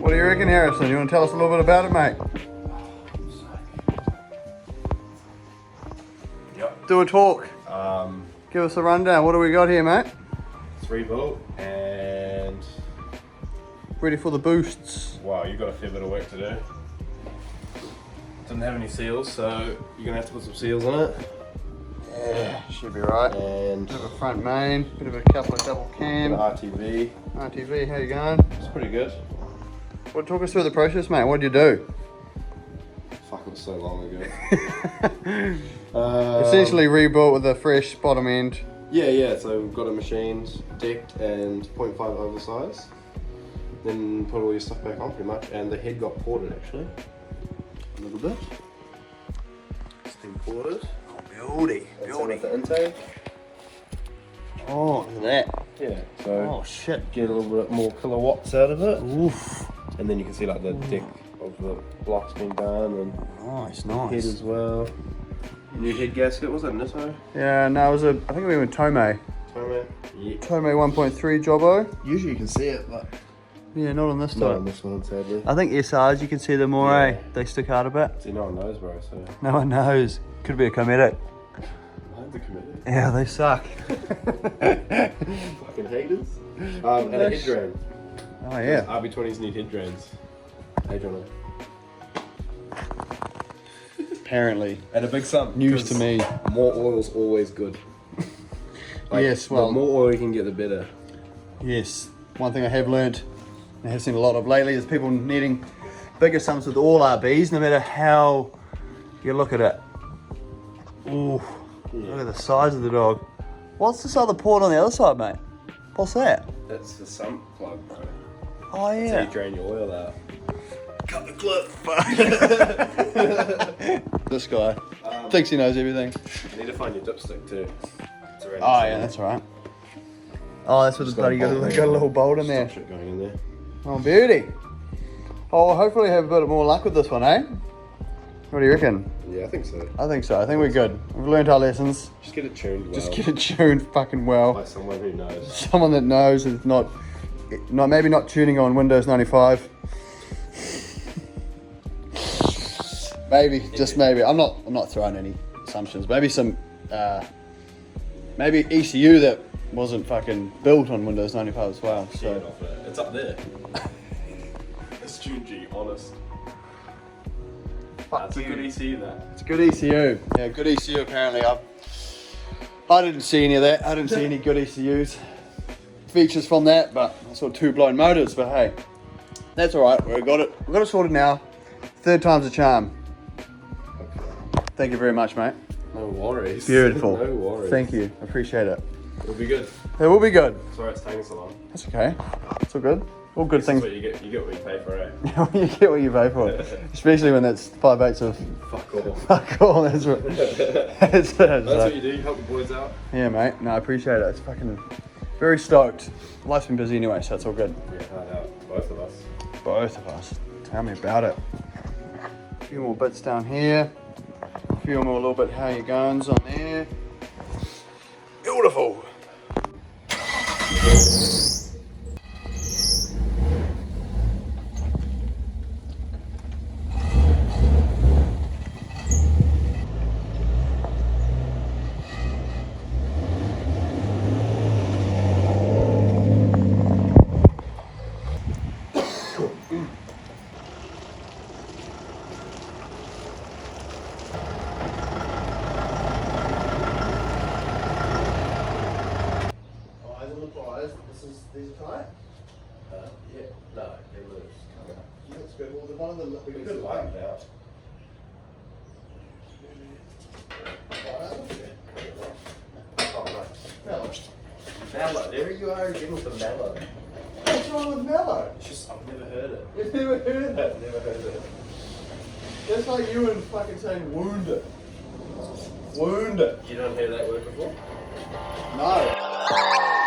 What do you reckon, Harrison? You want to tell us a little bit about it, mate? Yep. Do a talk. Give us a rundown. What do we got here, mate? It's rebuilt and Ready for the boosts. wow, you've got a fair bit of work to do. Didn't have any seals, so you're gonna have to put some seals on it. Yeah, should be right. And Bit of a front main, bit of a couple of double cam. RTV. RTV, how you going? It's pretty good. Well, talk us through the process, mate. What did you do? Fuck, it was so long ago. Essentially rebuilt with a fresh bottom end. Yeah, so we've got it machined, decked and 0.5 oversize. Then put all your stuff back on pretty much, and the head got ported actually. A little bit. It's been ported. Oh, beauty, And same with the intake. Oh, look at that. Yeah, so Oh, shit. get a little bit more kilowatts out of it. Oof. And then you can see like the deck of the blocks being done and Nice, head nice. as well. New head gasket, was it Nitto? Yeah, no, it was I think we went Tomei. Tomei? Yeah. Tomei 1.3 Jobbo. Usually you can see it, but Yeah, not on this not time. on this one, sadly. I think SRs, you can see them more, Yeah. eh? They stick out a bit. See, no one knows, bro, so. No one knows. Could be a comedic. Mine's a committee. Yeah, they suck. Fucking haters. And a head drain. Oh, yeah. RB20s need head drains. Hey, Jono. Apparently. And a big sum. News to me. More oil's always good. Yes, well- The more oil you can get, the better. Yes. One thing I have learnt, and I have seen a lot of lately, is people needing bigger sums with all RBs, no matter how you look at it. Ooh, look at the size of the dog. What's this other port on the other side, mate? What's that? That's the sump plug, bro. Oh, So yeah. you drain your oil out. Cut the clip. This guy thinks he knows everything. You need to find your dipstick too. It's around Oh, the yeah, side. that's right. Oh, that's what the Just got bloody a got, bolt got a there. little bolt in Stop there. shit going in there. Oh, beauty. Oh, well, hopefully have a bit more luck with this one, eh? What do you reckon? Yeah, I think so. I think so. I think we're good. We've learned our lessons. Just get it tuned well. Just get it tuned fucking well. by someone who knows. Someone that knows is not maybe not tuning on Windows 95. Maybe, just maybe. I'm not throwing any assumptions. Maybe some maybe ECU that wasn't fucking built on Windows 95 as well. Get So it off it. It's up there. It's tuned G, honest. That's a good ECU that. it's a good ECU. Yeah, good ECU apparently. I didn't see any of that. I didn't see any good ECUs. Features from that, but I saw two blown motors, but hey. That's alright, we got it sorted now. Third time's a charm. Thank you very much, mate. No worries. Beautiful. No worries. Thank you. Appreciate it. It'll be good. It will be good. Sorry it's taking so long. That's okay. It's all good. All good This things. is what you get what you pay for, eh? You get what you pay for. Especially when it's 5/8 of Fuck off. fuck all. That's what. That's That's what you do, you help the boys out. Yeah, mate. No, I appreciate it. It's fucking very stoked. Life's been busy anyway, so it's all good. Yeah, hard out. Both of us. Both of us. Tell me about it. A few more bits down here. A few more little bit how you goings on there. Beautiful. Eyes on the pliers. These are tight. Yeah. No, it moves. Yeah, that's good. Well, the one of them we It's could lightened out. Oh, Mellow. Mellow. There you are again with the mellow. What's wrong with mellow? It's just, I've never heard it. You've never heard that? I've never heard it. That's like you and fucking saying wound it. Wound it. You don't hear that word before? No.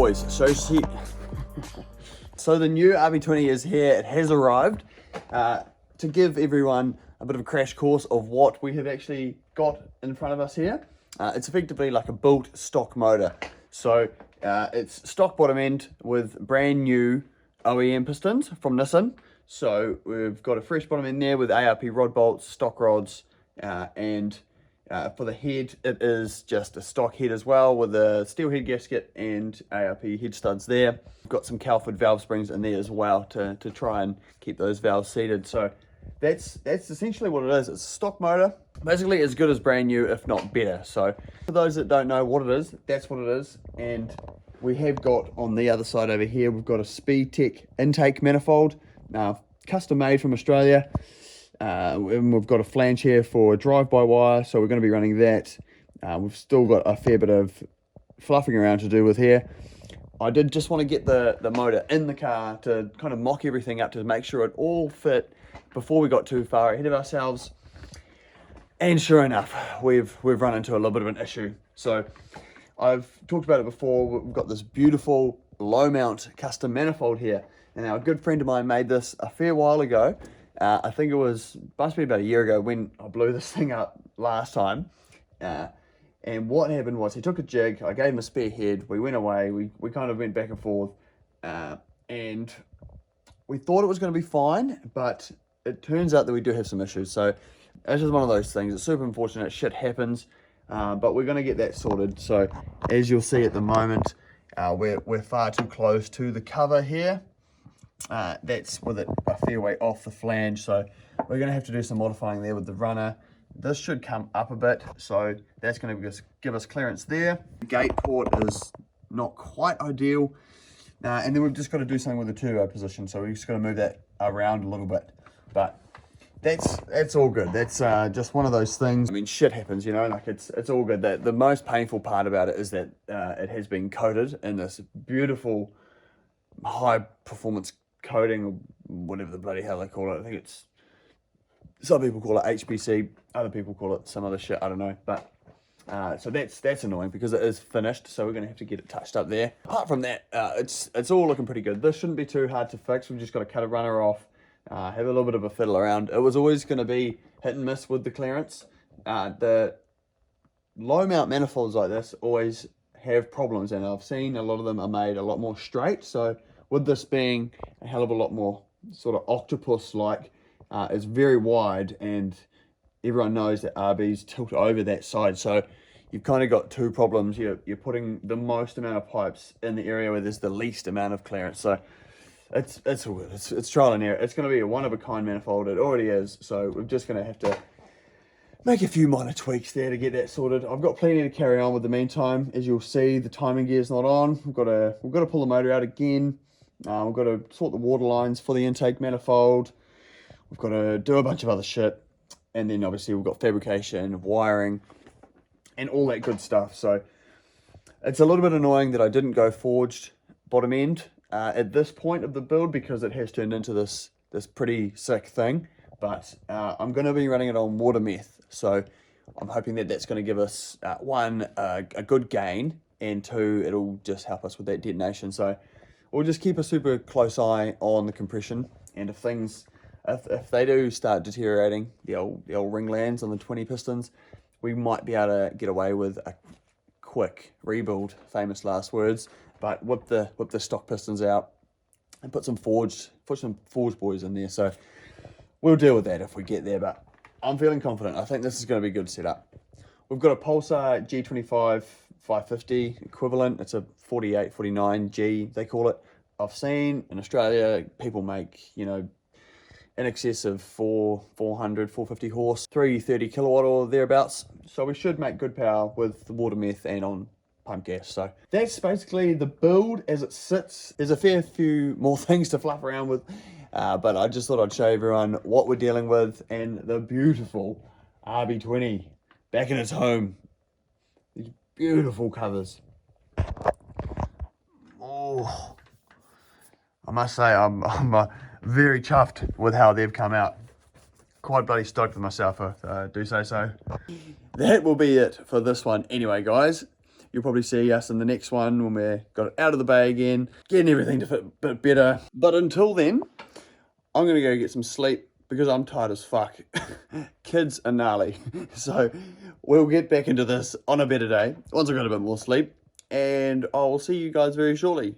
boys, so the new RB20 is here. It has arrived. To give everyone a bit of a crash course of what we have actually got in front of us here. It's effectively like a built stock motor. So it's stock bottom end with brand new OEM pistons from Nissan. So we've got a fresh bottom end there with ARP rod bolts, stock rods, and for the head, it is just a stock head as well with a steel head gasket and ARP head studs there. We've got some Calford valve springs in there as well to try and keep those valves seated. So that's essentially what it is. It's a stock motor, basically as good as brand new, if not better. So for those that don't know what it is, that's what it is. And we have got on the other side over here, we've got a Speed Tech intake manifold, custom made from Australia. And we've got a flange here for drive-by-wire, so we're going to be running that. We've still got a fair bit of fluffing around to do with here. I did just want to get the motor in the car to kind of mock everything up to make sure it all fit before we got too far ahead of ourselves. And sure enough, we've run into a little bit of an issue. So I've talked about it before. We've got this beautiful low mount custom manifold here. And now a good friend of mine made this a fair while ago. I think it must be about a year ago when I blew this thing up last time. And what happened was he took a jig, I gave him a spare head, we went away, we kind of went back and forth, and we thought it was going to be fine, but it turns out that we do have some issues. So it's just one of those things. It's super unfortunate, shit happens, but we're going to get that sorted. So as you'll see at the moment, we're far too close to the cover here. That's with it a fair way off the flange, so we're going to have to do some modifying there with the runner. This should come up a bit, so that's going to give us clearance there. The gate port is not quite ideal, and then we've just got to do something with the turbo position, so we've just got to move that around a little bit. But that's all good. That's just one of those things. I mean, shit happens, you know, like it's all good. The most painful part about it is that it has been coated in this beautiful high performance coating, or whatever the bloody hell they call it. I think it's, some people call it HPC, other people call it some other shit, I don't know. But so that's annoying because it is finished, so we're going to have to get it touched up there. Apart from that, it's all looking pretty good. This shouldn't be too hard to fix. We've just got to cut a runner off, have a little bit of a fiddle around. It was always going to be hit and miss with the clearance. The low mount manifolds like this always have problems, and I've seen a lot of them are made a lot more straight. So with this being a hell of a lot more sort of octopus-like, it's very wide, and everyone knows that RBs tilt over that side. So you've kind of got two problems. You're putting the most amount of pipes in the area where there's the least amount of clearance. So it's all good. It's trial and error. It's going to be a one-of-a-kind manifold. It already is. So we're just going to have to make a few minor tweaks there to get that sorted. I've got plenty to carry on with the meantime. As you'll see, the timing gear's not on. We've got to pull the motor out again. We've got to sort the water lines for the intake manifold. We've got to do a bunch of other shit. And then obviously we've got fabrication, wiring, and all that good stuff. So it's a little bit annoying that I didn't go forged bottom end at this point of the build, because it has turned into this pretty sick thing. But I'm going to be running it on water meth. So I'm hoping that that's going to give us, one, a good gain, and two, it'll just help us with that detonation. So we'll just keep a super close eye on the compression, and if they do start deteriorating, the old ring lands on the 20 pistons, we might be able to get away with a quick rebuild, famous last words. But whip the stock pistons out and put some forged boys in there. So we'll deal with that if we get there, but I'm feeling confident. I think this is going to be a good setup. We've got a Pulsar G25 550 equivalent. It's a 48, 49G, they call it. I've seen in Australia people make, you know, in excess of 400, 450 horse, 330 kilowatt or thereabouts. So we should make good power with the water meth and on pump gas. So that's basically the build as it sits. There's a fair few more things to fluff around with, but I just thought I'd show everyone what we're dealing with, and the beautiful RB20 back in its home. These beautiful covers. Oh, I must say I'm very chuffed with how they've come out. Quite bloody stoked with myself, if I do say so. That will be it for this one anyway, guys. You'll probably see us in the next one when we're got it out of the bay again, getting everything to fit a bit better. But until then, I'm gonna go get some sleep because I'm tired as fuck. Kids are gnarly. So we'll get back into this on a better day once I've got a bit more sleep. And I will see you guys very shortly.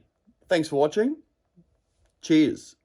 Thanks for watching. Cheers.